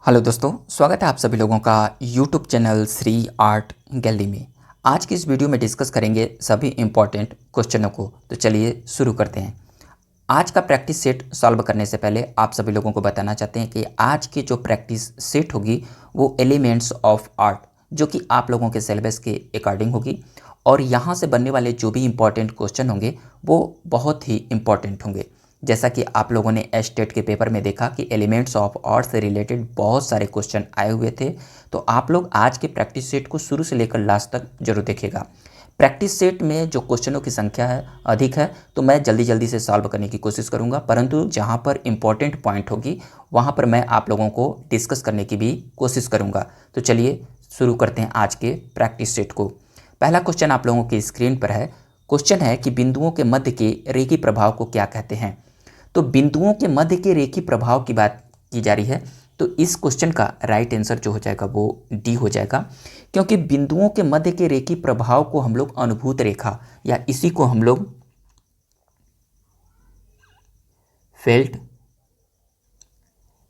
Hello दोस्तों, स्वागत है आप सभी लोगों का YouTube channel Shri art gallery में। आज की इस वीडियो में डिस्कस करेंगे सभी इम्पॉर्टेंट क्वेश्चनों को। तो चलिए शुरू करते हैं। आज का प्रैक्टिस सेट सॉल्व करने से पहले आप सभी लोगों को बताना चाहते हैं कि आज की जो प्रैक्टिस सेट होगी वो एलिमेंट्स ऑफ आर्ट, जो कि आप लोगों के सिलेबस के अकॉर्डिंग होगी। और यहाँ से बनने वाले जो भी इम्पॉर्टेंट क्वेश्चन होंगे वो बहुत ही इम्पॉर्टेंट होंगे। जैसा कि आप लोगों ने एस्टेट के पेपर में देखा कि एलिमेंट्स ऑफ आर्ट से रिलेटेड बहुत सारे क्वेश्चन आए हुए थे। तो आप लोग आज के प्रैक्टिस सेट को शुरू से लेकर लास्ट तक जरूर देखिएगा। प्रैक्टिस सेट में जो क्वेश्चनों की संख्या है अधिक है, तो मैं जल्दी जल्दी से सॉल्व करने की कोशिश करूंगा, परंतु जहां पर इंपॉर्टेंट पॉइंट होगी वहां पर मैं आप लोगों को डिस्कस करने की भी कोशिश करूंगा। तो चलिए शुरू करते हैं आज के प्रैक्टिस सेट को। पहला क्वेश्चन आप लोगों की स्क्रीन पर है। क्वेश्चन है कि बिंदुओं के मध्य के रेखीय प्रभाव को क्या कहते हैं। तो बिंदुओं के मध्य के रेखीय प्रभाव की बात की जा रही है। तो इस क्वेश्चन का राइट आंसर जो हो जाएगा वो डी हो जाएगा, क्योंकि बिंदुओं के मध्य के रेखीय प्रभाव को हम लोग अनुभूत रेखा या इसी को हम लोग फेल्ट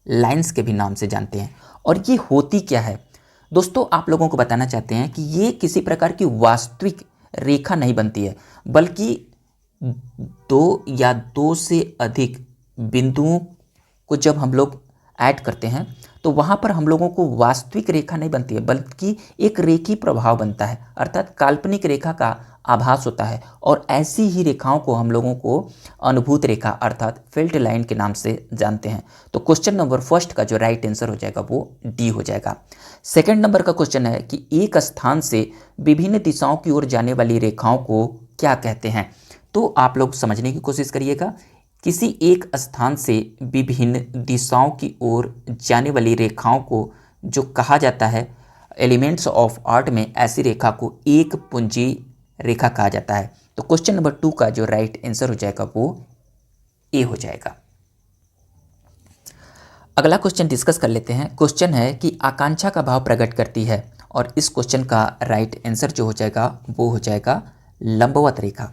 लाइंस के भी नाम से जानते हैं। और ये होती क्या है दोस्तों, आप लोगों को बताना चाहते हैं कि ये किसी प्रकार की वास्तविक रेखा नहीं बनती है, बल्कि दो या दो से अधिक बिंदुओं को जब हम लोग ऐड करते हैं तो वहाँ पर हम लोगों को वास्तविक रेखा नहीं बनती है, बल्कि एक रेखीय प्रभाव बनता है, अर्थात काल्पनिक रेखा का आभास होता है। और ऐसी ही रेखाओं को हम लोगों को अनुभूत रेखा अर्थात फेल्ट लाइन के नाम से जानते हैं। तो क्वेश्चन नंबर फर्स्ट का जो राइट आंसर हो जाएगा वो डी हो जाएगा। सेकंड नंबर का क्वेश्चन है कि एक स्थान से विभिन्न दिशाओं की ओर जाने वाली रेखाओं को क्या कहते हैं। तो आप लोग समझने की कोशिश करिएगा। किसी एक स्थान से विभिन्न दिशाओं की ओर जाने वाली रेखाओं को जो कहा जाता है, एलिमेंट्स ऑफ आर्ट में ऐसी रेखा को एक पुंजी रेखा कहा जाता है। तो क्वेश्चन नंबर 2 का जो राइट आंसर हो जाएगा वो ए हो जाएगा। अगला क्वेश्चन डिस्कस कर लेते हैं। क्वेश्चन है कि आकांक्षा का भाव प्रकट करती है, और इस क्वेश्चन का राइट आंसर जो हो जाएगा वो हो जाएगा लंबवत रेखा।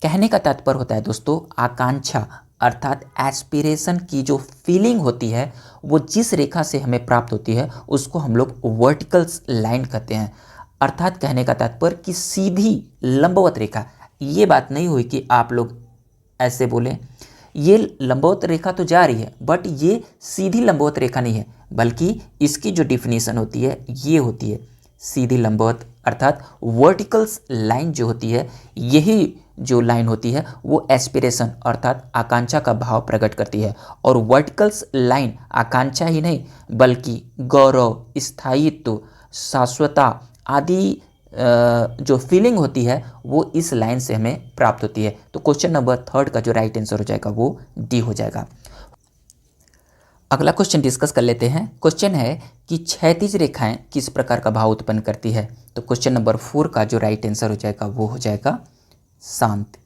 कहने का तात्पर्य होता है दोस्तों, आकांक्षा अर्थात एस्पिरेशन की जो फीलिंग होती है वो जिस रेखा से हमें प्राप्त होती है उसको हम लोग वर्टिकल लाइन कहते हैं। अर्थात कहने का तात्पर्य कि सीधी लंबवत रेखा। ये बात नहीं हुई कि आप लोग ऐसे बोलें ये लंबवत रेखा तो जा रही है बट ये सीधी लंबवत रेखा नहीं है, बल्कि इसकी जो डिफिनीशन होती है ये होती है सीधी लंबवत अर्थात वर्टिकल्स लाइन जो होती है, यही जो लाइन होती है वो एस्पिरेशन अर्थात आकांक्षा का भाव प्रकट करती है। और वर्टिकल्स लाइन आकांक्षा ही नहीं बल्कि गौरव, स्थायित्व, शाश्वतता आदि जो फीलिंग होती है वो इस लाइन से हमें प्राप्त होती है। तो क्वेश्चन नंबर थर्ड का जो राइट आंसर हो जाएगा वो डी हो जाएगा। अगला क्वेश्चन डिस्कस कर लेते हैं। क्वेश्चन है कि क्षैतिज रेखाएं किस प्रकार का भाव उत्पन्न करती है। तो क्वेश्चन नंबर 4 का जो राइट आंसर हो जाएगा वो हो जाएगा शांत।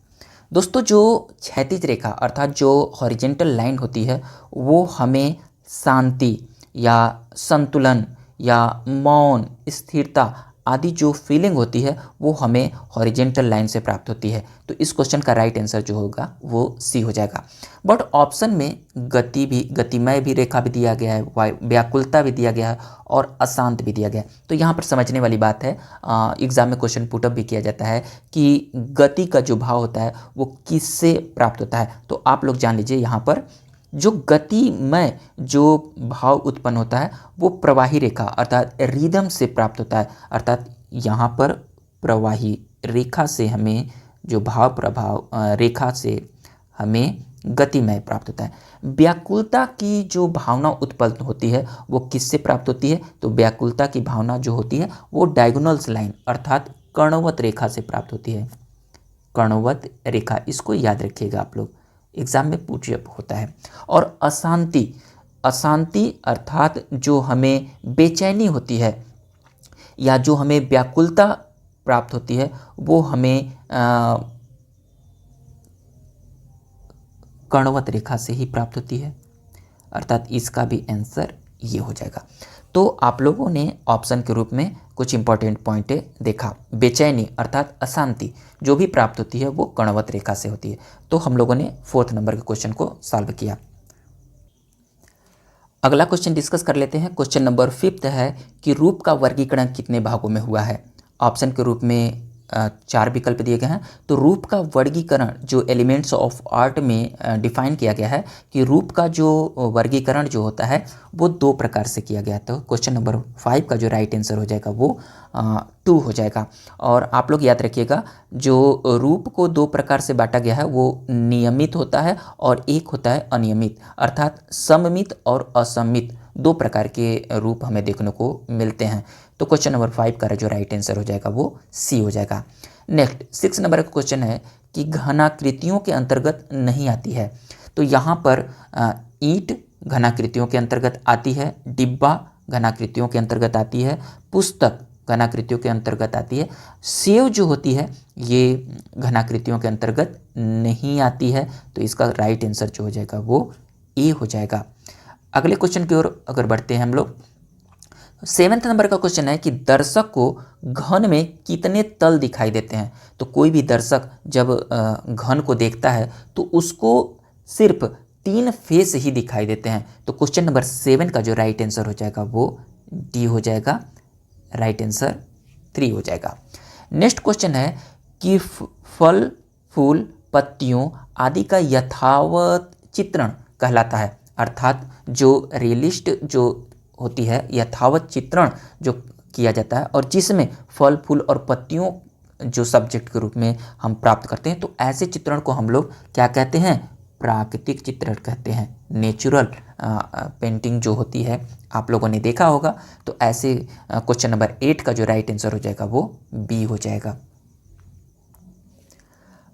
दोस्तों, जो क्षैतिज रेखा अर्थात जो हॉरिजेंटल लाइन होती है वो हमें शांति या संतुलन या मौन, स्थिरता आदि जो फीलिंग होती है वो हमें हॉरिजेंटल लाइन से प्राप्त होती है। तो इस क्वेश्चन का राइट आंसर जो होगा वो सी हो जाएगा। बट ऑप्शन में गतिमय भी रेखा भी दिया गया है, व्याकुलता भी दिया गया है और अशांत भी दिया गया है। तो यहाँ पर समझने वाली बात है, एग्जाम में क्वेश्चन पुटअप भी किया जाता है कि गति का जो भाव होता है वो किससे प्राप्त होता है। तो आप लोग जान लीजिए यहाँ पर जो गतिमय जो भाव उत्पन्न होता है वो प्रवाही रेखा अर्थात रिदम से प्राप्त होता है। अर्थात यहाँ पर प्रवाही रेखा से हमें जो भाव प्रभाव रेखा से हमें गतिमय प्राप्त होता है। व्याकुलता की जो भावना उत्पन्न होती है वो किससे प्राप्त होती है। तो व्याकुलता की भावना जो होती है वो डायगोनल्स लाइन अर्थात कर्णवत रेखा से प्राप्त होती है। कर्णवत रेखा, इसको याद रखिएगा आप लोग, एग्जाम में पूछा होता है। और अशांति, अशांति अर्थात जो हमें बेचैनी होती है या जो हमें व्याकुलता प्राप्त होती है वो हमें कर्णवत रेखा से ही प्राप्त होती है। अर्थात इसका भी आंसर ये हो जाएगा। तो आप लोगों ने ऑप्शन के रूप में कुछ इंपॉर्टेंट पॉइंट देखा। बेचैनी अर्थात अशांति जो भी प्राप्त होती है वो कर्णवत रेखा से होती है। तो हम लोगों ने 4th नंबर के क्वेश्चन को सॉल्व किया। अगला क्वेश्चन डिस्कस कर लेते हैं। क्वेश्चन नंबर 5 है कि रूप का वर्गीकरण कितने भागों में हुआ है। ऑप्शन के रूप में 4 विकल्प दिए गए हैं। तो रूप का वर्गीकरण जो एलिमेंट्स ऑफ आर्ट में डिफाइन किया गया है कि रूप का जो वर्गीकरण जो होता है वो 2 प्रकार से किया गया है। तो क्वेश्चन नंबर 5 का जो राइट आंसर हो जाएगा वो 2 हो जाएगा। और आप लोग याद रखिएगा, जो रूप को 2 प्रकार से बांटा गया है वो नियमित होता है और एक होता है अनियमित, अर्थात सममित और असममित 2 प्रकार के रूप हमें देखने को मिलते हैं। तो क्वेश्चन नंबर 5 का जो राइट आंसर हो जाएगा वो सी हो जाएगा। नेक्स्ट 6 नंबर का क्वेश्चन है कि घनाकृतियों के अंतर्गत नहीं आती है। तो यहाँ पर ईंट घनाकृतियों के अंतर्गत आती है, डिब्बा घनाकृतियों के अंतर्गत आती है, पुस्तक घनाकृतियों के अंतर्गत आती है, सेव जो होती है ये घनाकृतियों के अंतर्गत नहीं आती है। तो इसका राइट आंसर जो हो जाएगा वो ए हो जाएगा। अगले क्वेश्चन की ओर अगर बढ़ते हैं हम लोग, 7 नंबर का क्वेश्चन है कि दर्शक को घन में कितने तल दिखाई देते हैं। तो कोई भी दर्शक जब घन को देखता है तो उसको सिर्फ 3 फेस ही दिखाई देते हैं। तो क्वेश्चन नंबर 7 का जो राइट आंसर हो जाएगा वो डी हो जाएगा, राइट आंसर 3 हो जाएगा। नेक्स्ट क्वेश्चन है कि फल, फूल, पत्तियों आदि का यथावत चित्रण कहलाता है, अर्थात जो रियलिस्ट जो होती है यथावत चित्रण जो किया जाता है और जिसमें फल, फूल और पत्तियों जो सब्जेक्ट के रूप में हम प्राप्त करते हैं, तो ऐसे चित्रण को हम लोग क्या कहते हैं, प्राकृतिक चित्रण कहते हैं। नेचुरल पेंटिंग जो होती है आप लोगों ने देखा होगा। तो ऐसे क्वेश्चन नंबर 8 का जो राइट आंसर हो जाएगा वो बी हो जाएगा।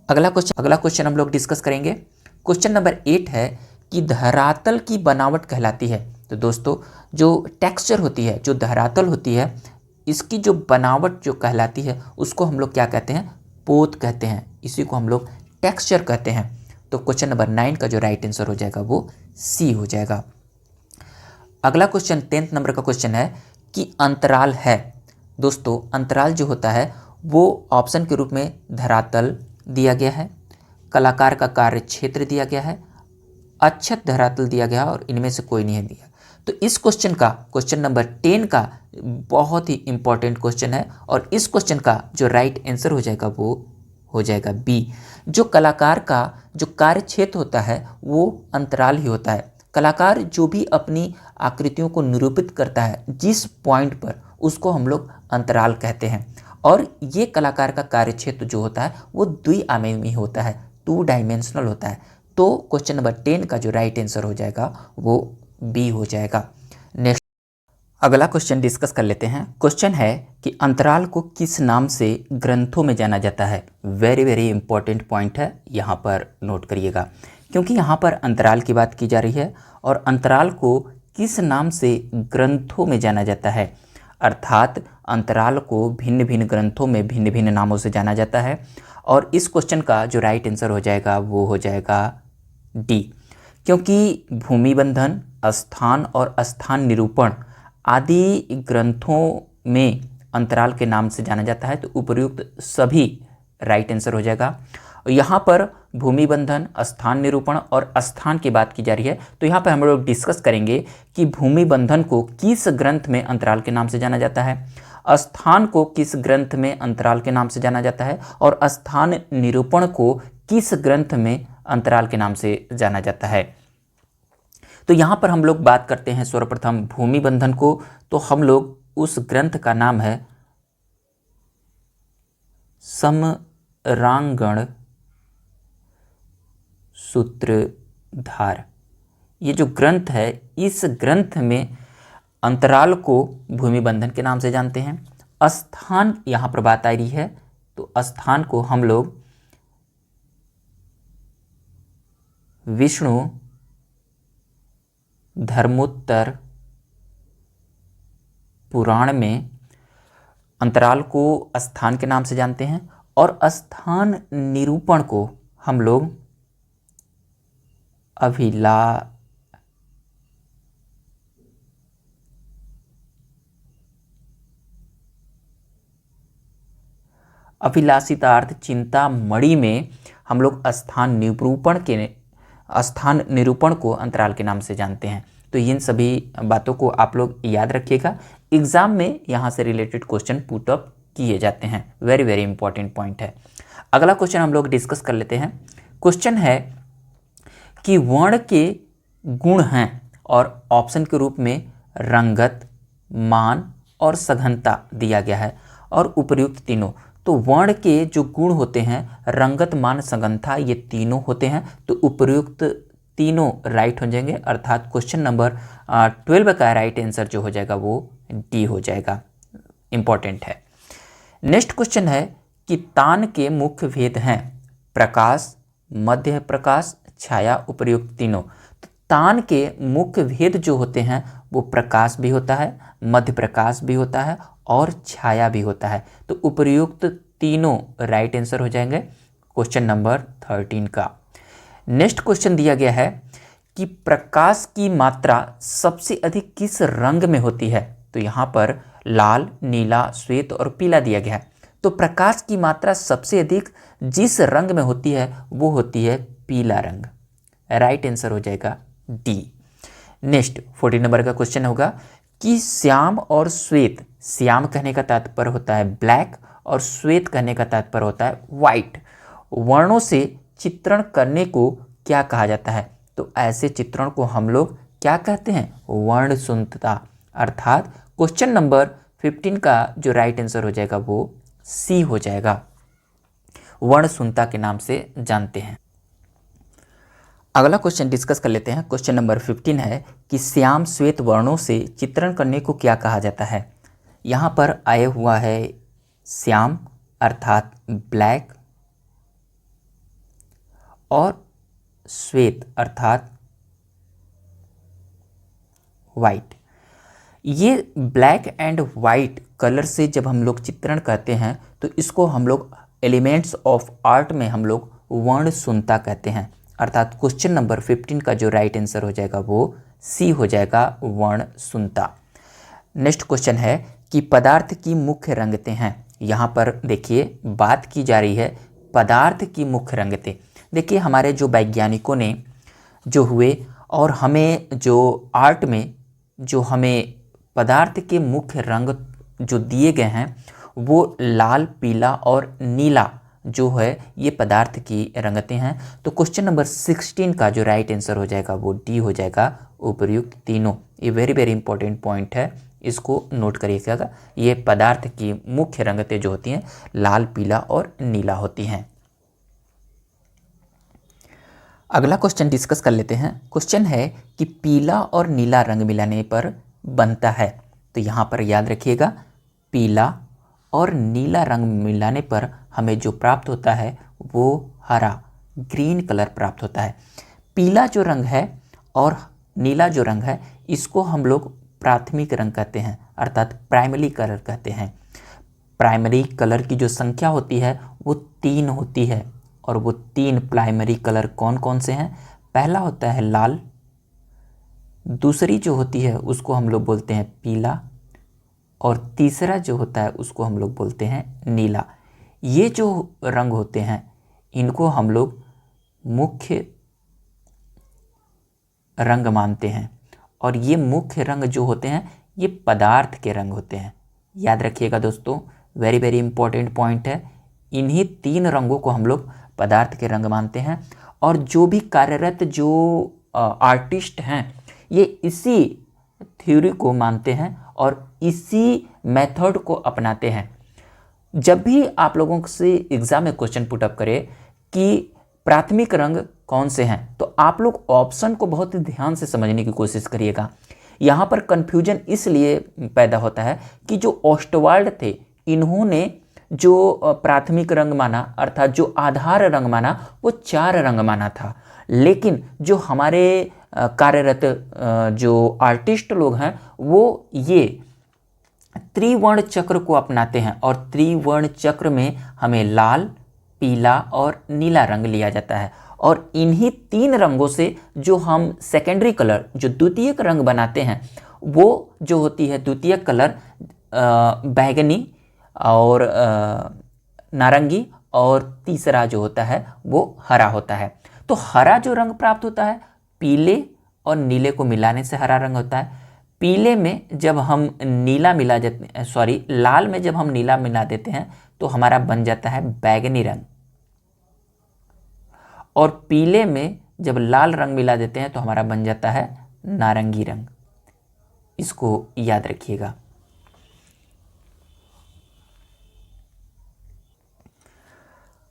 अगला क्वेश्चन हम लोग डिस्कस करेंगे। क्वेश्चन नंबर 8 है कि धरातल की बनावट कहलाती है। तो दोस्तों जो टेक्सचर होती है, जो धरातल होती है, इसकी जो बनावट जो कहलाती है उसको हम लोग क्या कहते हैं, पोत कहते हैं। इसी को हम लोग टेक्सचर कहते हैं। तो क्वेश्चन नंबर 9 का जो राइट आंसर हो जाएगा वो सी हो जाएगा। अगला क्वेश्चन 10 नंबर का क्वेश्चन है कि अंतराल है। दोस्तों अंतराल जो होता है वो ऑप्शन के रूप में धरातल दिया गया है, कलाकार का कार्य क्षेत्र दिया गया है, अक्षत धरातल दिया गया और इनमें से कोई नहीं है दिया। तो इस क्वेश्चन का, क्वेश्चन नंबर 10 का बहुत ही इंपॉर्टेंट क्वेश्चन है और इस क्वेश्चन का जो राइट आंसर हो जाएगा वो हो जाएगा बी। जो कलाकार का जो कार्य क्षेत्र होता है वो अंतराल ही होता है। कलाकार जो भी अपनी आकृतियों को निरूपित करता है जिस पॉइंट पर, उसको हम लोग अंतराल कहते हैं। और ये कलाकार का कार्य क्षेत्र जो होता है वो द्विआयामी होता है, 2 डायमेंशनल होता है। तो क्वेश्चन नंबर 10 का जो राइट आंसर हो जाएगा वो बी हो जाएगा। नेक्स्ट अगला क्वेश्चन डिस्कस कर लेते हैं। क्वेश्चन है कि अंतराल को किस नाम से ग्रंथों में जाना जाता है। वेरी वेरी इंपॉर्टेंट पॉइंट है, यहाँ पर नोट करिएगा, क्योंकि यहाँ पर अंतराल की बात की जा रही है और अंतराल को किस नाम से ग्रंथों में जाना जाता है, अर्थात अंतराल को भिन्न भिन्न ग्रंथों में भिन्न भिन्न नामों से जाना जाता है। और इस क्वेश्चन का जो राइट आंसर हो जाएगा वो हो जाएगा डी, क्योंकि भूमि बंधन, स्थान और स्थान निरूपण आदि ग्रंथों में अंतराल के नाम से जाना जाता है। तो उपर्युक्त सभी राइट आंसर हो जाएगा। यहाँ पर भूमि बंधन, स्थान निरूपण और स्थान की बात की जा रही है। तो यहाँ पर हम लोग डिस्कस करेंगे कि भूमि बंधन को किस ग्रंथ में अंतराल के नाम से जाना जाता है, स्थान को किस ग्रंथ में अंतराल के नाम से जाना जाता है और स्थान निरूपण को किस ग्रंथ में अंतराल के नाम से जाना जाता है। तो यहाँ पर हम लोग बात करते हैं सर्वप्रथम भूमि बंधन को। तो हम लोग उस ग्रंथ का नाम है समरांगण सूत्रधार। ये जो ग्रंथ है, इस ग्रंथ में अंतराल को भूमि बंधन के नाम से जानते हैं। स्थान यहाँ पर बात आ रही है, तो स्थान को हम लोग विष्णु धर्मोत्तर पुराण में अंतराल को स्थान के नाम से जानते हैं और स्थान निरूपण को हम लोग अभिलाषितार्थ चिंतामणि में हम लोग स्थान निरूपण को अंतराल के नाम से जानते हैं। तो इन सभी बातों को आप लोग याद रखिएगा, एग्जाम में यहाँ से रिलेटेड क्वेश्चन पुट अप किए जाते हैं। वेरी वेरी इंपॉर्टेंट पॉइंट है। अगला क्वेश्चन हम लोग डिस्कस कर लेते हैं। क्वेश्चन है कि वर्ण के गुण हैं और ऑप्शन के रूप में रंगत, मान और सघनता दिया गया है और उपर्युक्त तीनों। तो वर्ण के जो गुण होते हैं रंगत, मान, सघनता, ये तीनों होते हैं, तो उपर्युक्त तीनों राइट हो जाएंगे, अर्थात क्वेश्चन नंबर 12 का राइट आंसर जो हो जाएगा वो डी हो जाएगा। इंपॉर्टेंट है। नेक्स्ट क्वेश्चन है कि तान के मुख्य भेद हैं प्रकाश, मध्य प्रकाश, छाया, उपर्युक्त तीनों। तो तान के मुख्य भेद जो होते हैं वो प्रकाश भी होता है, मध्य प्रकाश भी होता है और छाया भी होता है। तो उपर्युक्त तीनों राइट आंसर हो जाएंगे क्वेश्चन नंबर 13 का। नेक्स्ट क्वेश्चन दिया गया है कि प्रकाश की मात्रा सबसे अधिक किस रंग में होती है। तो यहाँ पर लाल, नीला, श्वेत और पीला दिया गया है। तो प्रकाश की मात्रा सबसे अधिक जिस रंग में होती है वो होती है पीला रंग। राइट आंसर हो जाएगा डी। नेक्स्ट 14 नंबर का क्वेश्चन होगा कि श्याम और श्वेत, श्याम कहने का तात्पर्य होता है ब्लैक और श्वेत कहने का तात्पर्य होता है व्हाइट, वर्णों से चित्रण करने को क्या कहा जाता है। तो ऐसे चित्रण को हम लोग क्या कहते हैं, वर्ण शून्यता। अर्थात क्वेश्चन नंबर 15 का जो राइट आंसर हो जाएगा वो सी हो जाएगा, वर्ण शून्यता के नाम से जानते हैं। अगला क्वेश्चन डिस्कस कर लेते हैं। क्वेश्चन नंबर 15 है कि श्याम श्वेत वर्णों से चित्रण करने को क्या कहा जाता है। यहाँ पर आया हुआ है श्याम अर्थात ब्लैक और श्वेत अर्थात वाइट। ये ब्लैक एंड वाइट कलर से जब हम लोग चित्रण करते हैं तो इसको हम लोग एलिमेंट्स ऑफ आर्ट में हम लोग वर्ण शून्यता कहते हैं। अर्थात क्वेश्चन नंबर 15 का जो राइट आंसर हो जाएगा वो सी हो जाएगा, वर्ण शून्यता। नेक्स्ट क्वेश्चन है कि पदार्थ की मुख्य रंगतें हैं। यहाँ पर देखिए बात की जा रही है पदार्थ की मुख्य रंगतें। देखिए हमारे जो वैज्ञानिकों ने जो हुए और हमें जो आर्ट में जो हमें पदार्थ के मुख्य रंग जो दिए गए हैं वो लाल, पीला और नीला जो है ये पदार्थ की रंगतें हैं। तो क्वेश्चन नंबर 16 का जो राइट आंसर हो जाएगा वो डी हो जाएगा, उपर्युक्त तीनों। ये वेरी वेरी इंपॉर्टेंट पॉइंट है, इसको नोट करिएगा। ये पदार्थ की मुख्य रंगतें जो होती हैं लाल, पीला और नीला होती हैं। अगला क्वेश्चन डिस्कस कर लेते हैं। क्वेश्चन है कि पीला और नीला रंग मिलाने पर बनता है। तो यहाँ पर याद रखिएगा पीला और नीला रंग मिलाने पर हमें जो प्राप्त होता है वो हरा, ग्रीन कलर प्राप्त होता है। पीला जो रंग है और नीला जो रंग है इसको हम लोग प्राथमिक रंग कहते हैं, अर्थात प्राइमरी कलर कहते हैं। प्राइमरी कलर की जो संख्या होती है वो 3 होती है और वो 3 प्राइमरी कलर कौन कौन से हैं। पहला होता है लाल, दूसरी जो होती है उसको हम लोग बोलते हैं पीला और तीसरा जो होता है उसको हम लोग बोलते हैं नीला। ये जो रंग होते हैं इनको हम लोग मुख्य रंग मानते हैं और ये मुख्य रंग जो होते हैं ये पदार्थ के रंग होते हैं। याद रखिएगा दोस्तों, वेरी वेरी इंपॉर्टेंट पॉइंट है। इन्हीं 3 रंगों को हम लोग पदार्थ के रंग मानते हैं और जो भी कार्यरत जो आर्टिस्ट हैं ये इसी थ्योरी को मानते हैं और इसी मेथड को अपनाते हैं। जब भी आप लोगों से एग्जाम में क्वेश्चन पुट अप करे कि प्राथमिक रंग कौन से हैं तो आप लोग ऑप्शन को बहुत ही ध्यान से समझने की कोशिश करिएगा। यहाँ पर कन्फ्यूजन इसलिए पैदा होता है कि जो ओस्टवाल्ड थे इन्होंने जो प्राथमिक रंग माना अर्थात जो आधार रंग माना वो 4 रंग माना था, लेकिन जो हमारे कार्यरत जो आर्टिस्ट लोग हैं वो ये त्रिवर्ण चक्र को अपनाते हैं और त्रिवर्ण चक्र में हमें लाल, पीला और नीला रंग लिया जाता है और इन्हीं 3 रंगों से जो हम सेकेंडरी कलर जो द्वितीयक रंग बनाते हैं वो जो होती है द्वितीयक कलर बैगनी और नारंगी और तीसरा जो होता है वो हरा होता है। तो हरा जो रंग प्राप्त होता है पीले और नीले को मिलाने से हरा रंग होता है। पीले में जब हम नीला मिला देते सॉरी लाल में जब हम नीला मिला देते हैं तो हमारा बन जाता है बैगनी रंग, और पीले में जब लाल रंग मिला देते हैं तो हमारा बन जाता है नारंगी रंग। इसको याद रखिएगा।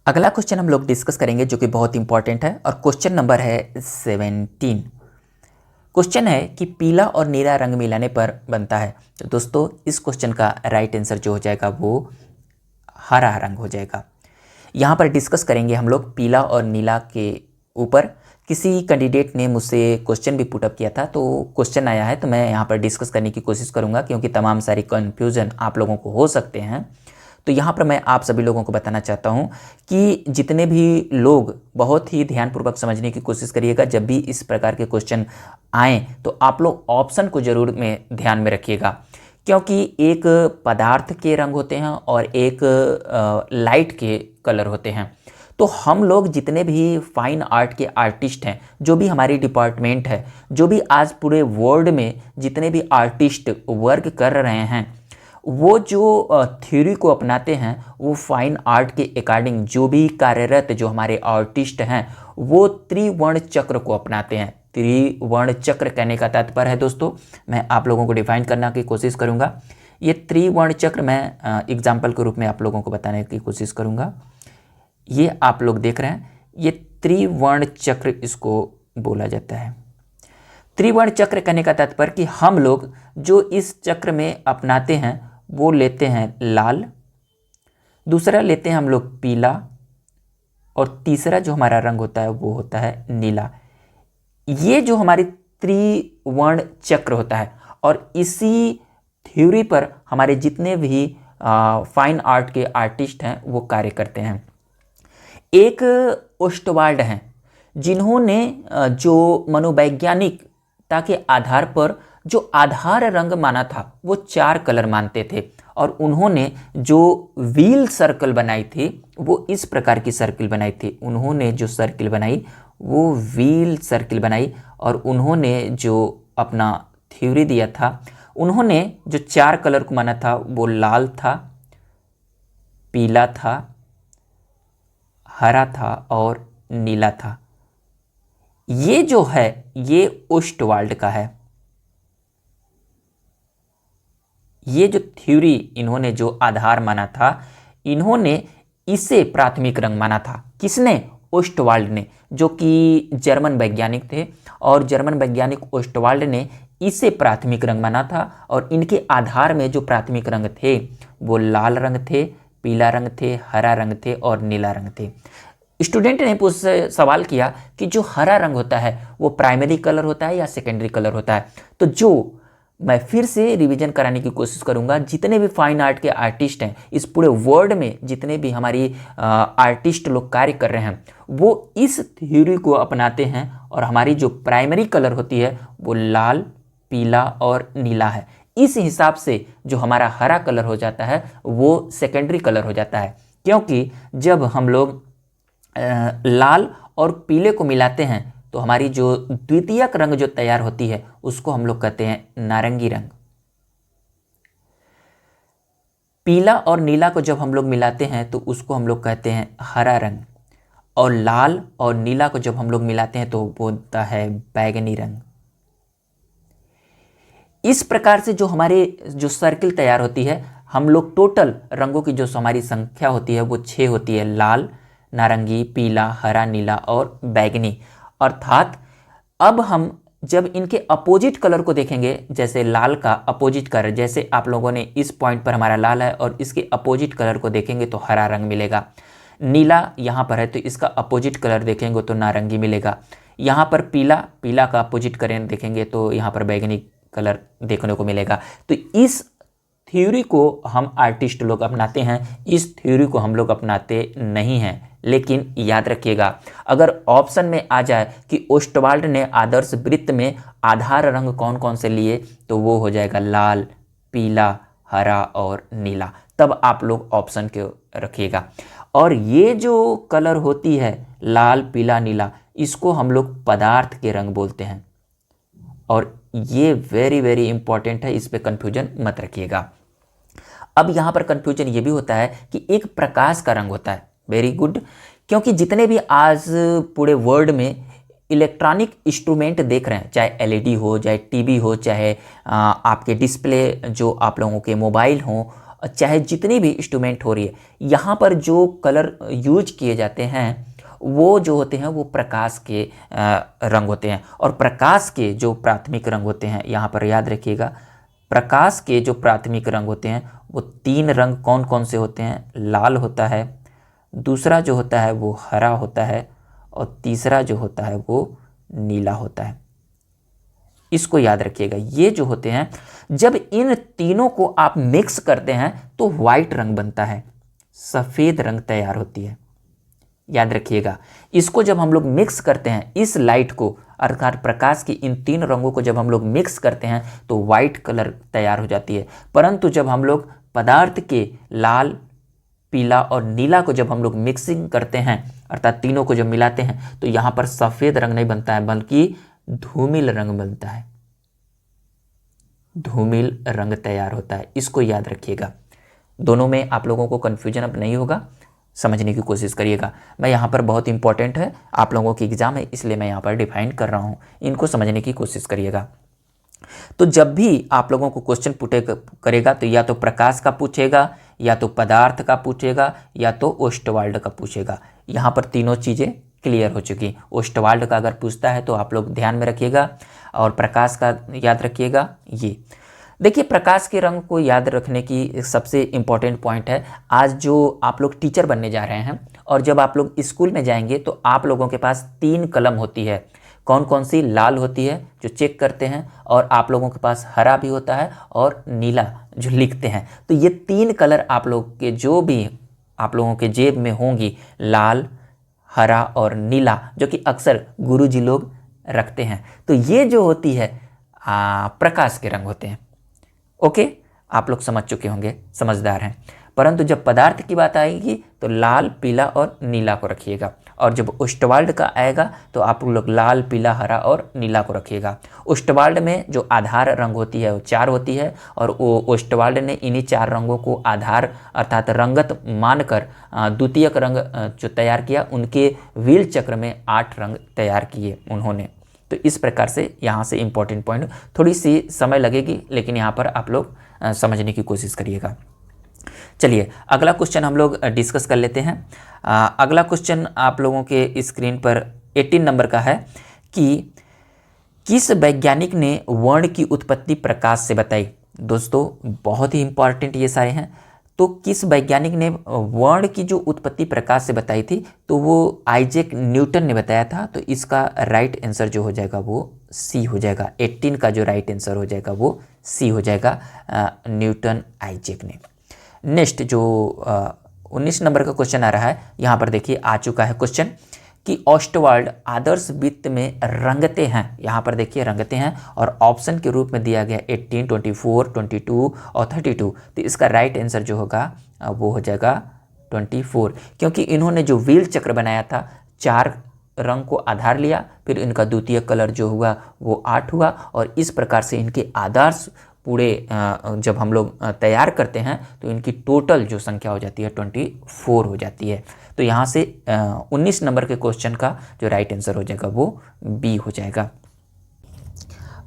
अगला क्वेश्चन हम लोग डिस्कस करेंगे जो कि बहुत इंपॉर्टेंट है, और क्वेश्चन नंबर है 17। क्वेश्चन है कि पीला और नीला रंग मिलाने पर बनता है। तो दोस्तों इस क्वेश्चन का राइट आंसर जो हो जाएगा वो हरा रंग हो जाएगा। यहाँ पर डिस्कस करेंगे हम लोग पीला और नीला के ऊपर। किसी कैंडिडेट ने मुझसे क्वेश्चन भी पुटअप किया था, तो क्वेश्चन आया है तो मैं यहाँ पर डिस्कस करने की कोशिश करूँगा, क्योंकि तमाम सारी कन्फ्यूज़न आप लोगों को हो सकते हैं। तो यहाँ पर मैं आप सभी लोगों को बताना चाहता हूँ कि जितने भी लोग बहुत ही ध्यानपूर्वक समझने की कोशिश करिएगा, जब भी इस प्रकार के क्वेश्चन आएँ तो आप लोग ऑप्शन को ज़रूर में ध्यान में रखिएगा, क्योंकि एक पदार्थ के रंग होते हैं और एक लाइट के कलर होते हैं। तो हम लोग जितने भी फाइन आर्ट के आर्टिस्ट हैं, जो भी हमारी डिपार्टमेंट है, जो भी आज पूरे वर्ल्ड में जितने भी आर्टिस्ट वर्क कर रहे हैं, वो जो थ्योरी को अपनाते हैं वो फाइन आर्ट के अकॉर्डिंग जो भी कार्यरत जो हमारे आर्टिस्ट हैं वो त्रिवर्ण चक्र को अपनाते हैं। त्रिवर्ण चक्र कहने का तात्पर्य है दोस्तों, मैं आप लोगों को डिफाइन करने की कोशिश करूंगा। ये त्रिवर्ण चक्र मैं एग्जाम्पल के रूप में आप लोगों को बताने की कोशिश करूंगा। ये आप लोग देख रहे हैं, ये त्रिवर्ण चक्र इसको बोला जाता है। त्रिवर्ण चक्र कहने का तात्पर्य कि हम लोग जो इस चक्र में अपनाते हैं वो लेते हैं लाल, दूसरा लेते हैं हम लोग पीला, और तीसरा जो हमारा रंग होता है वो होता है नीला। ये जो हमारी त्रिवर्ण चक्र होता है, और इसी थ्योरी पर हमारे जितने भी फाइन आर्ट के आर्टिस्ट हैं वो कार्य करते हैं। एक ओस्टवाल्ड हैं जिन्होंने जो मनोवैज्ञानिकता के आधार पर जो आधार रंग माना था वो 4 कलर मानते थे, और उन्होंने जो व्हील सर्कल बनाई थी वो इस प्रकार की सर्किल बनाई थी। उन्होंने जो सर्किल बनाई वो व्हील सर्किल बनाई, और उन्होंने जो अपना थ्योरी दिया था, उन्होंने जो 4 कलर को माना था वो लाल था, पीला था, हरा था और नीला था। ये जो है ये ओस्टवाल्ड का है। ये जो थ्योरी इन्होंने जो आधार माना था, इन्होंने इसे प्राथमिक रंग माना था। किसने? ओस्टवाल्ड ने, जो कि जर्मन वैज्ञानिक थे, और जर्मन वैज्ञानिक ओस्टवाल्ड ने इसे प्राथमिक रंग माना था। और इनके आधार में जो प्राथमिक रंग थे वो लाल रंग थे, पीला रंग थे, हरा रंग थे और नीला रंग थे। स्टूडेंट ने मुझसे सवाल किया कि जो हरा रंग होता है वो प्राइमरी कलर होता है या सेकेंडरी कलर होता है। तो जो मैं फिर से रिवीजन कराने की कोशिश करूंगा, जितने भी फाइन आर्ट के आर्टिस्ट हैं इस पूरे वर्ल्ड में, जितने भी हमारी आर्टिस्ट लोग कार्य कर रहे हैं वो इस थ्योरी को अपनाते हैं, और हमारी जो प्राइमरी कलर होती है वो लाल, पीला और नीला है। इस हिसाब से जो हमारा हरा कलर हो जाता है वो सेकेंडरी कलर हो जाता है, क्योंकि जब हम लोग लाल और पीले को मिलाते हैं तो हमारी जो द्वितीयक रंग जो तैयार होती है उसको हम लोग कहते हैं नारंगी रंग। पीला और नीला को जब हम लोग मिलाते हैं तो उसको हम लोग कहते हैं हरा रंग, और लाल और नीला को जब हम लोग मिलाते हैं तो वो होता है बैगनी रंग। इस प्रकार से जो हमारे जो सर्किल तैयार होती है, हम लोग टोटल रंगों की जो हमारी संख्या होती है वो 6 होती है, लाल, नारंगी, पीला, हरा, नीला और बैगनी। अर्थात अब हम जब इनके अपोजिट कलर को देखेंगे, जैसे लाल का अपोजिट कलर, जैसे आप लोगों ने इस पॉइंट पर हमारा लाल है और इसके अपोजिट कलर को देखेंगे तो हरा रंग मिलेगा। नीला यहाँ पर है तो इसका अपोजिट कलर देखेंगे तो नारंगी मिलेगा। यहाँ पर पीला का अपोजिट कलर देखेंगे तो यहाँ पर बैगनी कलर देखने को मिलेगा। तो इस थ्योरी को हम आर्टिस्ट लोग अपनाते हैं, इस थ्योरी को हम लोग अपनाते नहीं हैं। लेकिन याद रखिएगा, अगर ऑप्शन में आ जाए कि ओस्टवाल्ड ने आदर्श वृत्त में आधार रंग कौन कौन से लिए, तो वो हो जाएगा लाल, पीला, हरा और नीला। तब आप लोग ऑप्शन के रखिएगा। और ये जो कलर होती है लाल, पीला, नीला, इसको हम लोग पदार्थ के रंग बोलते हैं। और ये वेरी वेरी इंपॉर्टेंट है, इस पे कंफ्यूजन मत रखिएगा। अब यहाँ पर कंफ्यूजन ये भी होता है कि एक प्रकाश का रंग होता है, वेरी गुड, क्योंकि जितने भी आज पूरे वर्ल्ड में इलेक्ट्रॉनिक इंस्ट्रूमेंट देख रहे हैं, चाहे एलईडी हो, चाहे टीवी हो, चाहे आपके डिस्प्ले जो आप लोगों के मोबाइल हों, चाहे जितनी भी इंस्ट्रूमेंट हो रही है, यहाँ पर जो कलर यूज किए जाते हैं वो जो होते हैं वो प्रकाश के रंग होते हैं। और प्रकाश के जो प्राथमिक रंग होते हैं, यहाँ पर याद रखिएगा, प्रकाश के जो प्राथमिक रंग होते हैं वो 3 रंग कौन कौन से होते हैं? लाल होता है, दूसरा जो होता है वो हरा होता है, और तीसरा जो होता है वो नीला होता है। इसको याद रखिएगा। ये जो होते हैं, जब इन तीनों को आप मिक्स करते हैं तो व्हाइट रंग बनता है, सफ़ेद रंग तैयार होती है। याद रखिएगा, इसको जब हम लोग मिक्स करते हैं, इस लाइट को अर्थात प्रकाश की इन 3 रंगों को जब हम लोग मिक्स करते हैं तो व्हाइट कलर तैयार हो जाती है। परंतु जब हम लोग पदार्थ के लाल, पीला और नीला को जब हम लोग मिक्सिंग करते हैं, अर्थात तीनों को जब मिलाते हैं, तो यहाँ पर सफ़ेद रंग नहीं बनता है, बल्कि धूमिल रंग बनता है, धूमिल रंग तैयार होता है। इसको याद रखिएगा। दोनों में आप लोगों को कन्फ्यूजन अब नहीं होगा, समझने की कोशिश करिएगा। मैं यहाँ पर बहुत इंपॉर्टेंट है, आप लोगों की एग्जाम है, इसलिए मैं यहाँ पर डिफाइन कर रहा हूँ, इनको समझने की कोशिश करिएगा। तो जब भी आप लोगों को क्वेश्चन करेगा तो या तो प्रकाश का पूछेगा, या तो पदार्थ का पूछेगा, या तो ओस्टवाल्ड का पूछेगा। यहाँ पर तीनों चीज़ें क्लियर हो चुकी। ओस्टवाल्ड का अगर पूछता है तो आप लोग ध्यान में रखिएगा, और प्रकाश का याद रखिएगा। ये देखिए, प्रकाश के रंग को याद रखने की सबसे इम्पॉर्टेंट पॉइंट है, आज जो आप लोग टीचर बनने जा रहे हैं और जब आप लोग स्कूल में जाएंगे तो आप लोगों के पास 3 कलम होती है। कौन कौन सी? लाल होती है जो चेक करते हैं, और आप लोगों के पास हरा भी होता है, और नीला जो लिखते हैं। तो ये 3 कलर आप लोग के जो भी आप लोगों के जेब में होंगी, लाल, हरा और नीला, जो कि अक्सर गुरुजी लोग रखते हैं, तो ये जो होती है प्रकाश के रंग होते हैं। ओके, आप लोग समझ चुके होंगे, समझदार हैं। परंतु जब पदार्थ की बात आएगी तो लाल, पीला और नीला को रखिएगा, और जब ओस्टवाल्ड का आएगा तो आप लोग लाल, पीला, हरा और नीला को रखिएगा। ओस्टवाल्ड में जो आधार रंग होती है वो 4 होती है, और वो ओस्टवाल्ड ने इन्हीं 4 रंगों को आधार अर्थात रंगत मानकर द्वितीयक रंग जो तैयार किया, उनके व्हील चक्र में 8 रंग तैयार किए उन्होंने। तो इस प्रकार से यहाँ से इम्पॉर्टेंट पॉइंट, थोड़ी सी समय लगेगी लेकिन यहाँ पर आप लोग समझने की कोशिश करिएगा। चलिए अगला क्वेश्चन हम लोग डिस्कस कर लेते हैं। अगला क्वेश्चन आप लोगों के स्क्रीन पर 18 नंबर का है कि किस वैज्ञानिक ने वर्ण की उत्पत्ति प्रकाश से बताई। दोस्तों बहुत ही इंपॉर्टेंट ये सारे हैं। तो किस वैज्ञानिक ने वर्ण की जो उत्पत्ति प्रकाश से बताई थी, तो वो आइजैक न्यूटन ने बताया था। तो इसका राइट आंसर जो हो जाएगा वो सी हो जाएगा। 18 का जो राइट आंसर हो जाएगा वो सी हो जाएगा, न्यूटन आइजैक ने। नेक्स्ट जो 19 नंबर का क्वेश्चन आ रहा है, यहाँ पर देखिए आ चुका है क्वेश्चन कि ओस्टवाल्ड आदर्श वृत्त में रंगते हैं। यहाँ पर देखिए रंगते हैं, और ऑप्शन के रूप में दिया गया 18, 24, 22 और 32। तो इसका राइट आंसर जो होगा वो हो जाएगा 24, क्योंकि इन्होंने जो व्हील चक्र बनाया था, 4 रंग को आधार लिया, फिर इनका द्वितीय कलर जो हुआ वो 8 हुआ, और इस प्रकार से इनके आदर्श पूरे जब हम लोग तैयार करते हैं तो इनकी टोटल जो संख्या हो जाती है 24 हो जाती है। तो यहाँ से 19 नंबर के क्वेश्चन का जो राइट आंसर हो जाएगा वो बी हो जाएगा।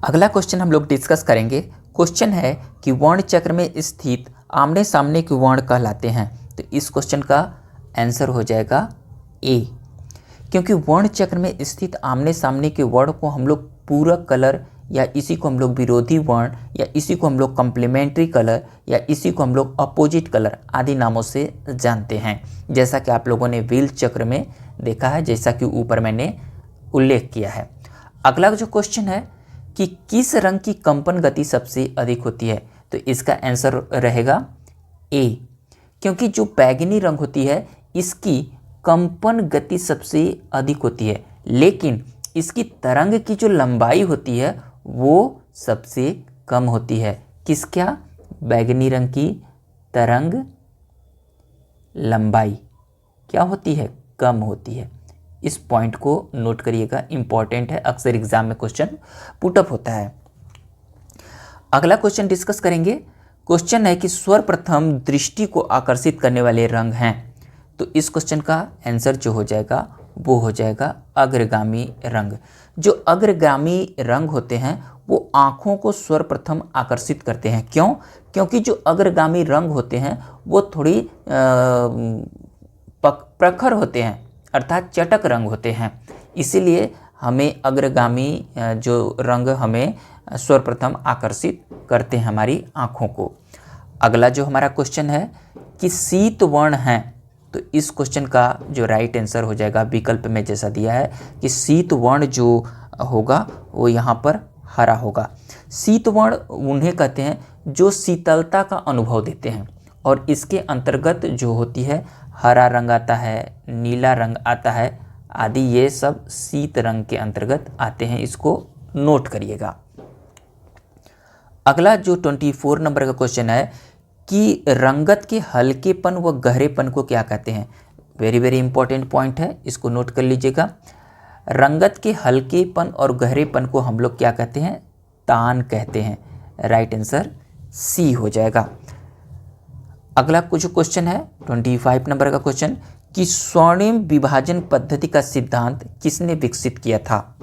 अगला क्वेश्चन हम लोग डिस्कस करेंगे। क्वेश्चन है कि वर्ण चक्र में स्थित आमने सामने के वर्ण कहलाते हैं। तो इस क्वेश्चन का आंसर हो जाएगा ए, क्योंकि वर्ण चक्र में स्थित आमने सामने के वर्ण को हम लोग पूरक कलर, या इसी को हम लोग विरोधी वर्ण, या इसी को हम लोग कॉम्प्लीमेंट्री कलर, या इसी को हम लोग अपोजिट कलर आदि नामों से जानते हैं, जैसा कि आप लोगों ने व्हील चक्र में देखा है, जैसा कि ऊपर मैंने उल्लेख किया है। अगला जो क्वेश्चन है कि किस रंग की कंपन गति सबसे अधिक होती है। तो इसका आंसर रहेगा ए, क्योंकि जो बैंगनी रंग होती है इसकी कंपन गति सबसे अधिक होती है, लेकिन इसकी तरंग की जो लंबाई होती है वो सबसे कम होती है। किसका? बैंगनी रंग की तरंग लंबाई क्या होती है? कम होती है। इस पॉइंट को नोट करिएगा, इंपॉर्टेंट है, अक्सर एग्जाम में क्वेश्चन पुटअप होता है। अगला क्वेश्चन डिस्कस करेंगे। क्वेश्चन है कि सर्वप्रथम दृष्टि को आकर्षित करने वाले रंग हैं। तो इस क्वेश्चन का आंसर जो हो जाएगा वो हो जाएगा अग्रगामी रंग। जो अग्रगामी रंग होते हैं वो आँखों को सर्वप्रथम आकर्षित करते हैं। क्यों? क्योंकि जो अग्रगामी रंग होते हैं वो थोड़ी प्रखर होते हैं, अर्थात चटक रंग होते हैं। इसीलिए हमें अग्रगामी जो रंग हमें सर्वप्रथम आकर्षित करते हैं हमारी आँखों को। अगला जो हमारा क्वेश्चन है कि शीत वर्ण हैं। तो इस क्वेश्चन का जो राइट आंसर हो जाएगा विकल्प में जैसा दिया है कि शीत वर्ण जो होगा वो यहाँ पर हरा होगा। शीत वर्ण उन्हें कहते हैं जो शीतलता का अनुभव देते हैं, और इसके अंतर्गत जो होती है हरा रंग आता है, नीला रंग आता है आदि, ये सब शीत रंग के अंतर्गत आते हैं। इसको नोट करिएगा। अगला जो 24 नंबर का क्वेश्चन है कि रंगत के हल्केपन व गहरेपन को क्या कहते हैं। वेरी वेरी इंपॉर्टेंट पॉइंट है, इसको नोट कर लीजिएगा। रंगत के हल्केपन और गहरेपन को हम लोग क्या कहते हैं? तान कहते हैं। राइट आंसर सी हो जाएगा। अगला कुछ क्वेश्चन है 25 नंबर का क्वेश्चन कि स्वर्णिम विभाजन पद्धति का सिद्धांत किसने विकसित किया था।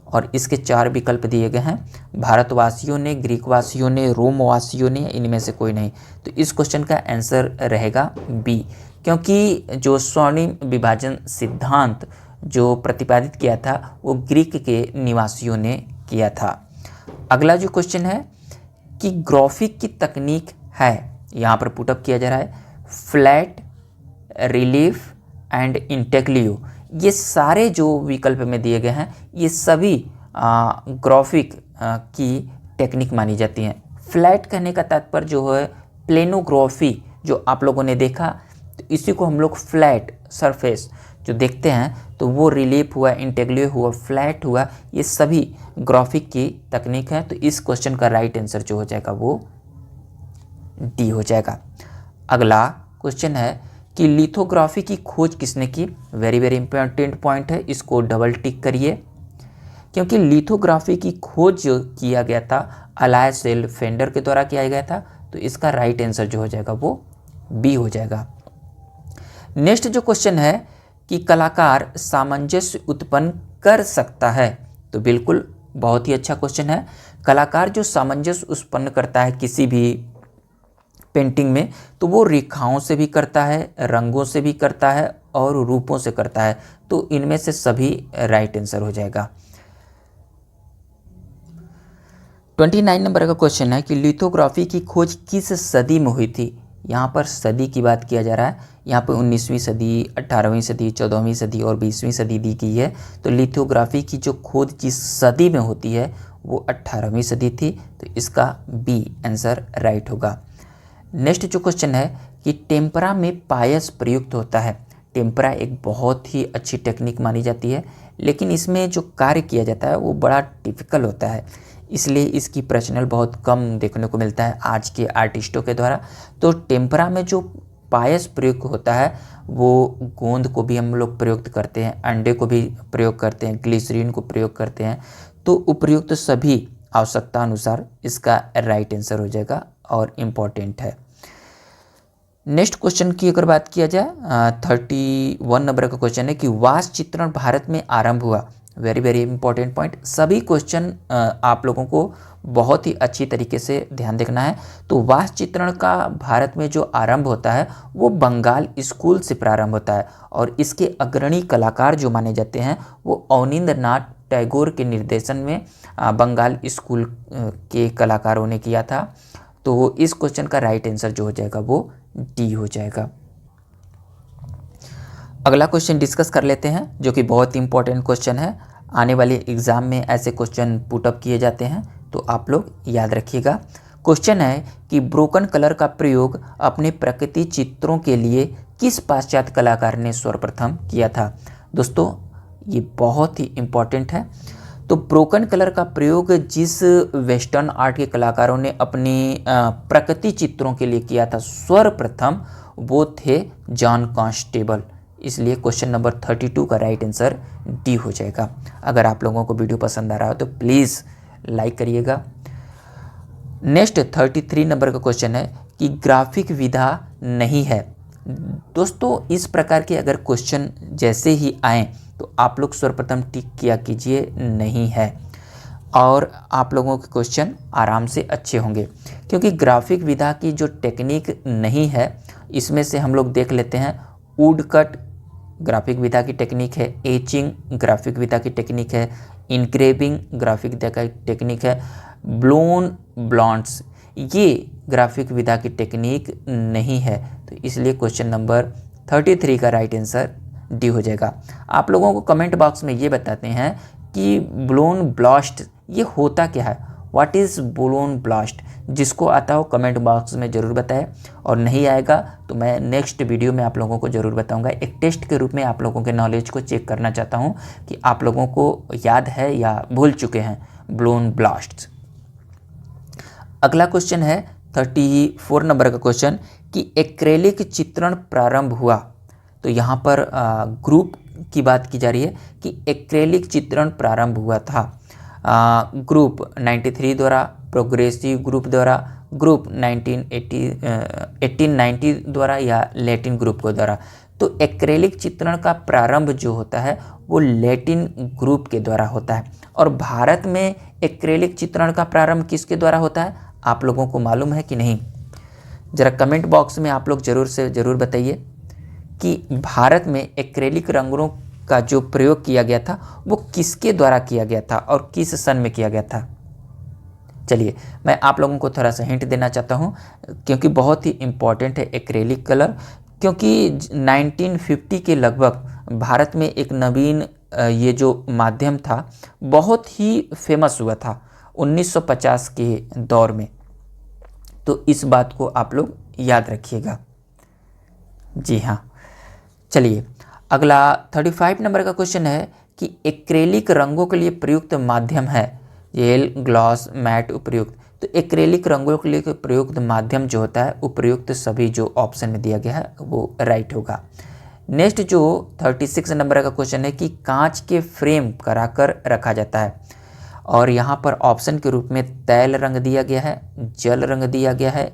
और इसके 4 विकल्प दिए गए हैं। भारतवासियों ने, ग्रीकवासियों ने, रोमवासियों ने, इनमें से कोई नहीं। तो इस क्वेश्चन का आंसर रहेगा बी, क्योंकि जो स्वर्णिम विभाजन सिद्धांत जो प्रतिपादित किया था वो ग्रीक के निवासियों ने किया था। अगला जो क्वेश्चन है कि ग्राफिक की तकनीक है, यहाँ पर पुटअप किया जा रहा है, फ्लैट, रिलीफ एंड इंटेग्लियो। ये सारे जो विकल्प में दिए गए हैं ये सभी ग्राफिक की टेक्निक मानी जाती हैं। फ्लैट कहने का तात्पर्य जो है प्लेनोग्राफी, जो आप लोगों ने देखा, तो इसी को हम लोग फ्लैट सरफेस जो देखते हैं, तो वो रिलीफ हुआ, इंटेग्लियो हुआ, फ्लैट हुआ, ये सभी ग्राफिक की तकनीक है। तो इस क्वेश्चन का राइट आंसर जो हो जाएगा वो डी हो जाएगा। अगला क्वेश्चन है कि लिथोग्राफी की खोज किसने की। वेरी वेरी इंपॉर्टेंट पॉइंट है, इसको डबल टिक करिए, क्योंकि लिथोग्राफी की खोज जो किया गया था अलायसेल फेंडर के द्वारा किया गया था। तो इसका राइट आंसर जो हो जाएगा वो बी हो जाएगा। नेक्स्ट जो क्वेश्चन है कि कलाकार सामंजस्य उत्पन्न कर सकता है। तो बिल्कुल बहुत ही अच्छा क्वेश्चन है। कलाकार जो सामंजस्य उत्पन्न करता है किसी भी पेंटिंग में, तो वो रेखाओं से भी करता है, रंगों से भी करता है और रूपों से करता है। तो इनमें से सभी राइट आंसर हो जाएगा। 29 नंबर का क्वेश्चन है कि लिथोग्राफी की खोज किस सदी में हुई थी। यहाँ पर सदी की बात किया जा रहा है। यहाँ पर 19वीं सदी, 18वीं सदी, 14वीं सदी और 20वीं सदी दी गई है। तो लिथोग्राफी की जो खोज जिस सदी में होती है वो 18वीं सदी थी। तो इसका बी आंसर राइट होगा। नेक्स्ट जो क्वेश्चन है कि टेम्परा में पायस प्रयुक्त होता है। टेम्परा एक बहुत ही अच्छी टेक्निक मानी जाती है, लेकिन इसमें जो कार्य किया जाता है वो बड़ा टिपिकल होता है, इसलिए इसकी प्रचलन बहुत कम देखने को मिलता है आज के आर्टिस्टों के द्वारा। तो टेम्परा में जो पायस प्रयोग होता है वो गोंद को भी हम लोग प्रयोग करते हैं, अंडे को भी प्रयोग करते हैं, ग्लिसरीन को प्रयोग करते हैं। तो उपर्युक्त सभी आवश्यकता अनुसार इसका राइट आंसर हो जाएगा और इम्पॉर्टेंट है। नेक्स्ट क्वेश्चन की अगर बात किया जाए 31 नंबर का क्वेश्चन है कि वास्तु चित्रण भारत में आरंभ हुआ। Very very important point. सभी क्वेश्चन आप लोगों को बहुत ही अच्छी तरीके से ध्यान देखना है। तो वास्तु चित्रण का भारत में जो आरंभ होता है वो बंगाल स्कूल से प्रारंभ होता है, और इसके अग्रणी कलाकार जो माने जाते हैं वो अवनींद्रनाथ टैगोर के निर्देशन में बंगाल स्कूल के कलाकारों ने किया था। तो इस क्वेश्चन का राइट आंसर जो हो जाएगा वो डी हो जाएगा। अगला क्वेश्चन डिस्कस कर लेते हैं, जो कि बहुत इंपॉर्टेंट क्वेश्चन है। आने वाले एग्जाम में ऐसे क्वेश्चन पुटअप किए जाते हैं, तो आप लोग याद रखिएगा। क्वेश्चन है कि ब्रोकन कलर का प्रयोग अपने प्रकृति चित्रों के लिए किस पाश्चात्य कलाकार ने सर्वप्रथम किया था। दोस्तों ये बहुत ही इम्पॉर्टेंट है। तो ब्रोकन कलर का प्रयोग जिस वेस्टर्न आर्ट के कलाकारों ने अपने प्रकृति चित्रों के लिए किया था सर्वप्रथम, वो थे जॉन कांस्टेबल। इसलिए क्वेश्चन नंबर 32 का राइट आंसर डी हो जाएगा। अगर आप लोगों को वीडियो पसंद आ रहा हो तो प्लीज़ लाइक करिएगा। नेक्स्ट 33 नंबर का क्वेश्चन है कि ग्राफिक विधा नहीं है। दोस्तों इस प्रकार के अगर क्वेश्चन जैसे ही आएँ तो आप लोग सर्वप्रथम टिक किया कीजिए नहीं है, और आप लोगों के क्वेश्चन आराम से अच्छे होंगे, क्योंकि ग्राफिक विधा की जो टेक्निक नहीं है इसमें से हम लोग देख लेते हैं। वुड कट ग्राफिक विधा की टेक्निक है, एचिंग ग्राफिक विधा की टेक्निक है, इनग्रेविंग ग्राफिक विधा की टेक्निक है, ब्लोन ब्लॉन्ड्स ये ग्राफिक विधा की टेक्निक नहीं है। तो इसलिए क्वेश्चन नंबर 33 का राइट आंसर डी हो जाएगा। आप लोगों को कमेंट बॉक्स में ये बताते हैं कि ब्लोन ब्लास्ट ये होता क्या है, व्हाट इज़ ब्लोन ब्लास्ट। जिसको आता हो कमेंट बॉक्स में ज़रूर बताएं, और नहीं आएगा तो मैं नेक्स्ट वीडियो में आप लोगों को ज़रूर बताऊंगा। एक टेस्ट के रूप में आप लोगों के नॉलेज को चेक करना चाहता हूं कि आप लोगों को याद है या भूल चुके हैं ब्लोन ब्लास्ट। अगला क्वेश्चन है 34 नंबर का क्वेश्चन कि एक्रेलिक चित्रण प्रारंभ हुआ। तो यहाँ पर ग्रुप की बात की जा रही है कि एक्रेलिक चित्रण प्रारंभ हुआ था ग्रुप 93 द्वारा, प्रोग्रेसिव ग्रुप द्वारा, ग्रुप 1890 द्वारा या लैटिन ग्रुप को द्वारा। तो एक्रेलिक चित्रण का प्रारंभ जो होता है वो लैटिन ग्रुप के द्वारा होता है। और भारत में एक्रेलिक चित्रण का प्रारंभ किसके द्वारा होता है, आप लोगों को मालूम है कि नहीं? ज़रा कमेंट बॉक्स में आप लोग ज़रूर से ज़रूर बताइए कि भारत में एक्रेलिक रंगों का जो प्रयोग किया गया था वो किसके द्वारा किया गया था और किस सन में किया गया था। चलिए मैं आप लोगों को थोड़ा सा हिंट देना चाहता हूँ, क्योंकि बहुत ही इम्पॉर्टेंट है एक्रेलिक कलर, क्योंकि 1950 के लगभग भारत में एक नवीन ये जो माध्यम था बहुत ही फेमस हुआ था 1950 के दौर में। तो इस बात को आप लोग याद रखिएगा। जी हाँ, चलिए अगला 35 नंबर का क्वेश्चन है कि एक्रेलिक रंगों के लिए प्रयुक्त माध्यम है जेल, ग्लॉस, मैट, उपयुक्त। तो एक्रेलिक रंगों के लिए प्रयुक्त माध्यम जो होता है उपयुक्त सभी जो ऑप्शन में दिया गया है वो राइट होगा। नेक्स्ट जो 36 नंबर का क्वेश्चन है कि कांच के फ्रेम कराकर रखा जाता है, और यहाँ पर ऑप्शन के रूप में तैल रंग दिया गया है, जल रंग दिया गया है,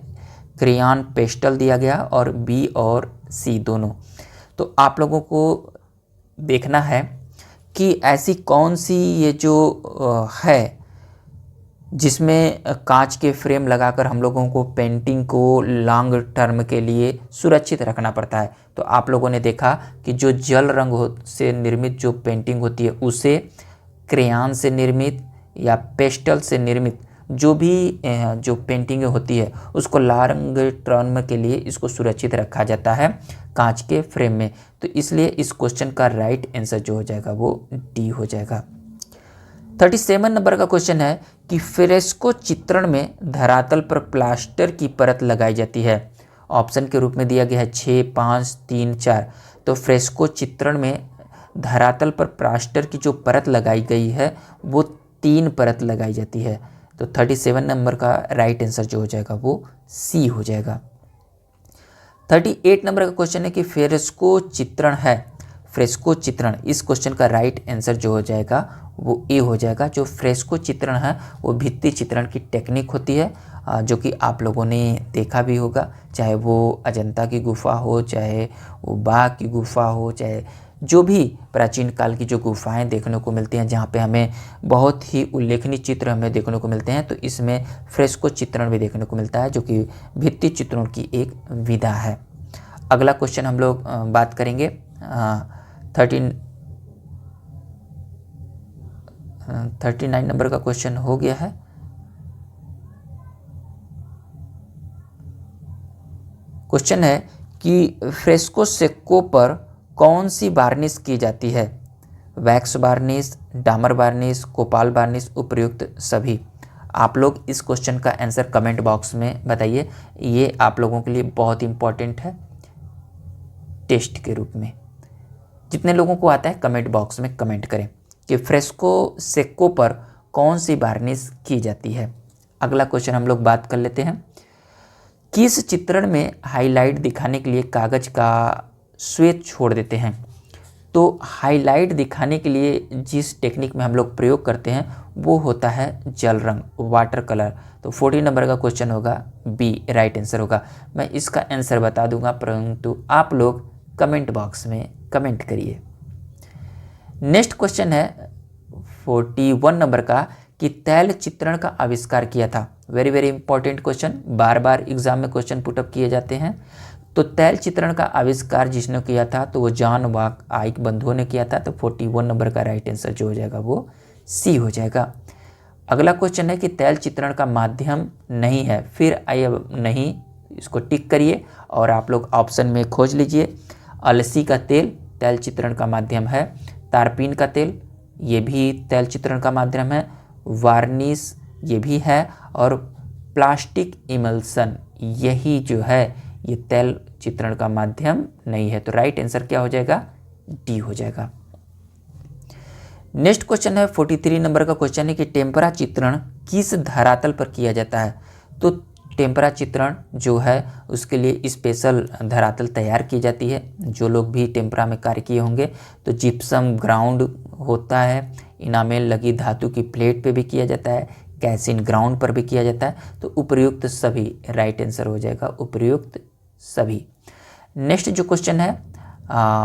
क्रेयॉन पेस्टल दिया गया और बी और सी दोनों। तो आप लोगों को देखना है कि ऐसी कौन सी ये जो है जिसमें कांच के फ्रेम लगाकर हम लोगों को पेंटिंग को लॉन्ग टर्म के लिए सुरक्षित रखना पड़ता है। तो आप लोगों ने देखा कि जो जल रंग से निर्मित जो पेंटिंग होती है उसे क्रेयॉन से निर्मित या पेस्टल से निर्मित जो भी जो पेंटिंग होती है उसको लॉन्ग टर्म के लिए इसको सुरक्षित रखा जाता है कांच के फ्रेम में। तो इसलिए इस क्वेश्चन का राइट आंसर जो हो जाएगा वो डी हो जाएगा। 37 नंबर का क्वेश्चन है कि फ्रेस्को चित्रण में धरातल पर प्लास्टर की परत लगाई जाती है। ऑप्शन के रूप में दिया गया है 6, 5, 3, 4। तो फ्रेस्को चित्रण में धरातल पर प्लास्टर की जो परत लगाई गई है वो 3 परत लगाई जाती है। तो 37 नंबर का राइट आंसर जो हो जाएगा वो सी हो जाएगा। 38 नंबर का क्वेश्चन है कि फ्रेस्को चित्रण है। फ्रेस्को चित्रण, इस क्वेश्चन का राइट आंसर जो हो जाएगा वो ए हो जाएगा। जो फ्रेस्को चित्रण है वो भित्ति चित्रण की टेक्निक होती है, जो कि आप लोगों ने देखा भी होगा, चाहे वो अजंता की गुफा हो, चाहे वो बाघ की गुफा हो, चाहे जो भी प्राचीन काल की जो गुफाएं देखने को मिलती हैं जहाँ पे हमें बहुत ही उल्लेखनीय चित्र हमें देखने को मिलते हैं। तो इसमें फ्रेस्को चित्रण भी देखने को मिलता है जो कि भित्ति चित्रों की एक विधा है। अगला क्वेश्चन हम लोग बात करेंगे 39 नंबर का क्वेश्चन हो गया है। क्वेश्चन है कि फ्रेस्को सिक्कों पर कौन सी वार्निश की जाती है? वैक्स वार्निश, डामर वार्निश, कोपाल वार्निश, उपयुक्त सभी। आप लोग इस क्वेश्चन का आंसर कमेंट बॉक्स में बताइए। ये आप लोगों के लिए बहुत इंपॉर्टेंट है टेस्ट के रूप में। जितने लोगों को आता है कमेंट बॉक्स में कमेंट करें कि फ्रेस्को सिक्कों पर कौन सी वार्निश की जाती है। अगला क्वेश्चन हम लोग बात कर लेते हैं। किस चित्रण में हाईलाइट दिखाने के लिए कागज का श्वेत छोड़ देते हैं। तो हाईलाइट दिखाने के लिए जिस टेक्निक में हम लोग प्रयोग करते हैं वो होता है जल रंग, वाटर कलर। तो 14 नंबर का क्वेश्चन होगा बी, राइट आंसर होगा। मैं इसका आंसर बता दूंगा, परंतु आप लोग कमेंट बॉक्स में कमेंट करिए। नेक्स्ट क्वेश्चन है 41 नंबर का कि तैल चित्रण का आविष्कार किया था। वेरी वेरी इंपॉर्टेंट क्वेश्चन, बार बार एग्जाम में क्वेश्चन पुटअप किए जाते हैं। तो तैल चित्रण का आविष्कार जिसने किया था तो वो जॉन वाक आइक बंधुओं ने किया था। तो 41 नंबर का राइट आंसर जो हो जाएगा वो सी हो जाएगा। अगला क्वेश्चन है कि तैल चित्रण का माध्यम नहीं है, फिर आइए नहीं इसको टिक करिए और आप लोग ऑप्शन में खोज लीजिए। अलसी का तेल तैल चित्रण का माध्यम है, तारपीन का तेल ये भी तैल चित्रण का माध्यम है, वार्निश ये भी है, और प्लास्टिक इमल्सन यही जो है ये तैल चित्रण का माध्यम नहीं है। तो राइट आंसर क्या हो जाएगा, डी हो जाएगा। नेक्स्ट क्वेश्चन है 43 नंबर का क्वेश्चन है कि टेम्परा चित्रण किस धरातल पर किया जाता है। तो टेम्परा चित्रण जो है उसके लिए स्पेशल धरातल तैयार की जाती है। जो लोग भी टेम्परा में कार्य किए होंगे तो जिप्सम ग्राउंड होता है, इनामेल लगी धातु की प्लेट पे भी किया जाता है, कैसिन ग्राउंड पर भी किया जाता है। तो उपयुक्त सभी राइट आंसर हो जाएगा, उपयुक्त सभी। नेक्स्ट जो क्वेश्चन है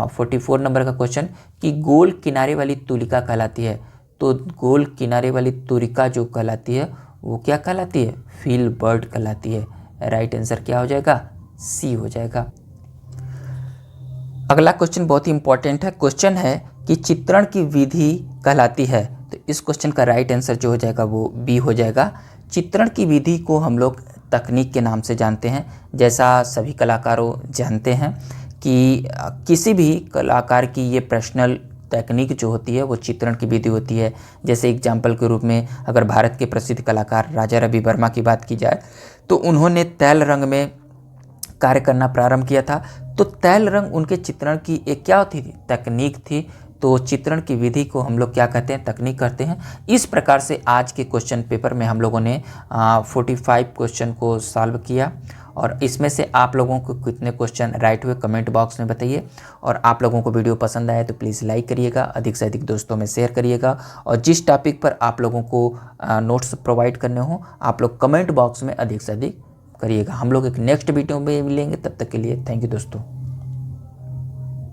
44 नंबर का क्वेश्चन कि गोल किनारे वाली तुलिका कहलाती है। तो गोल किनारे वाली तुलिका जो कहलाती है वो क्या कहलाती है, फील बर्ड कहलाती है। राइट आंसर क्या हो जाएगा, सी हो जाएगा। अगला क्वेश्चन बहुत ही इंपॉर्टेंट है, क्वेश्चन है कि चित्रण की विधि कहलाती है। तो इस क्वेश्चन का राइट आंसर जो हो जाएगा वो बी हो जाएगा। चित्रण की विधि को हम लोग तकनीक के नाम से जानते हैं। जैसा सभी कलाकारों जानते हैं कि किसी भी कलाकार की ये पर्सनल टेक्निक जो होती है वो चित्रण की विधि होती है। जैसे एग्जाम्पल के रूप में अगर भारत के प्रसिद्ध कलाकार राजा रवि वर्मा की बात की जाए तो उन्होंने तैल रंग में कार्य करना प्रारंभ किया था। तो तैल रंग उनके चित्रण की एक क्या होती थी, तकनीक थी। तो चित्रण की विधि को हम लोग क्या कहते हैं, तकनीक कहते हैं। इस प्रकार से आज के क्वेश्चन पेपर में हम लोगों ने 45 क्वेश्चन को सॉल्व किया और इसमें से आप लोगों को कितने क्वेश्चन राइट हुए कमेंट बॉक्स में बताइए। और आप लोगों को वीडियो पसंद आया तो प्लीज़ लाइक करिएगा, अधिक से अधिक दोस्तों में शेयर करिएगा। और जिस टॉपिक पर आप लोगों को नोट्स प्रोवाइड करने हो आप लोग कमेंट बॉक्स में अधिक से अधिक करिएगा। हम लोग एक नेक्स्ट वीडियो में मिलेंगे, तब तक के लिए थैंक यू दोस्तों।